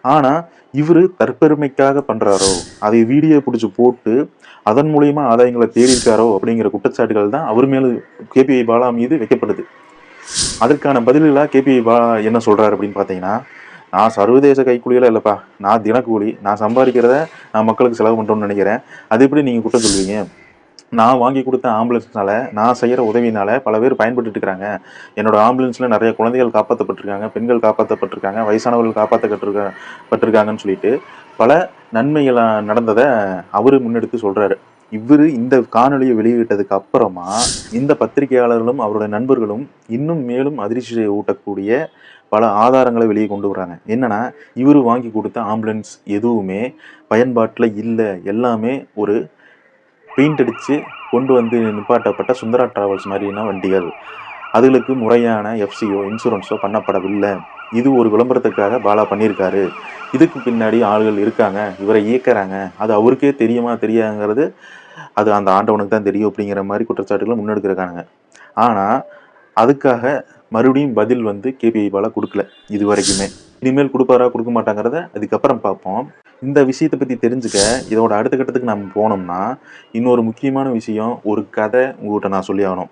ஆனா இவரு தற்பெருமைக்காக பண்றாரோ, அதை வீடியோ புடிச்சு போட்டு அதன் மூலியமா ஆதாயங்கள தேடியிருக்காரோ அப்படிங்கிற குற்றச்சாட்டுகள் தான் அவர் மேல கேபிஐ பாலா மீது வைக்கப்படுது. அதற்கான பதில்களா கேபிஐ பாலா என்ன சொல்றாரு அப்படின்னு பார்த்தீங்கன்னா, "நான் சர்வதேச கைக்கூலிலாம் இல்லப்பா. நான் தினக்கூலி. நான் சம்பாதிக்கிறத நான் மக்களுக்கு செலவு பண்றோம்னு நெனைக்கிறேன். அது எப்படி நீங்க குற்றம் சொல்லுவீங்க? நான் வாங்கி குடுத்த ஆம்புலன்ஸ்னால, நான் செய்யற உதவியினால பல பேர் பயன்பட்டுட்டு இருக்காங்க. என்னோட ஆம்புலன்ஸ்ல நெறைய குழந்தைகள் காப்பாத்தப்பட்டுருக்காங்க, பெண்கள் காப்பாத்தப்பட்டுருக்காங்க, வயசானவர்கள் பட்டுருக்காங்கன்னு சொல்லிட்டு, பல நன்மைகள் நடந்தத அவரு முன்னெடுத்து சொல்றாரு. இவரு இந்த காணொளிய வெளியிட்டதுக்கு அப்புறமா, இந்த பத்திரிகையாளர்களும், அவருடைய நண்பர்களும் இன்னும் மேலும் அதிர்ச்சியை ஊட்டக்கூடிய பல ஆதாரங்கள வெளிய கொண்டு வராங்க. என்னன்னா, இவரு வாங்கி குடுத்த ஆம்புலன்ஸ் எதுவுமே பயன்பாட்டுல இல்ல. எல்லாமே ஒரு பெயிண்ட் அடிச்சு கொண்டு வந்து நிப்பாட்டப்பட்ட சுந்தரா டிராவல்ஸ் மாதிரியான வண்டிகள். அதுகளுக்கு முறையான எஃப்சியோ, இன்சூரன்ஸோ பண்ணப்படவில்ல. இது ஒரு விளம்பரத்துக்காக பாலா பண்ணியிருக்காரு. இதுக்கு பின்னாடி ஆளுகள் இருக்காங்க. இவரை இயக்குறாங்க. அது அவருக்கே தெரியுமா, தெரியாதாங்கிறது அது அந்த ஆண்டவனுக்கு தான் தெரியும் அப்படிங்கிற மாரி குற்றச்சாட்டுகள முன்னெடுத்திருக்கானுங்க. ஆனா, அதுக்காக மறுபடியும் பதில் வந்து கேபிஐ பாலா குடுக்கல இதுவரைக்குமே. இனிமேல் குடுப்பாரா, குடுக்க மாட்டாங்கிறத அதுக்கப்புறம் பார்ப்போம். இந்த விஷயத்த பத்தி தெரிஞ்சுக்க, இதோட அடுத்த கட்டத்துக்கு நம்ம போனோம்னா, இன்னொரு முக்கியமான விஷயம், ஒரு கதை உங்ககிட்ட நான் சொல்லி ஆகணும்.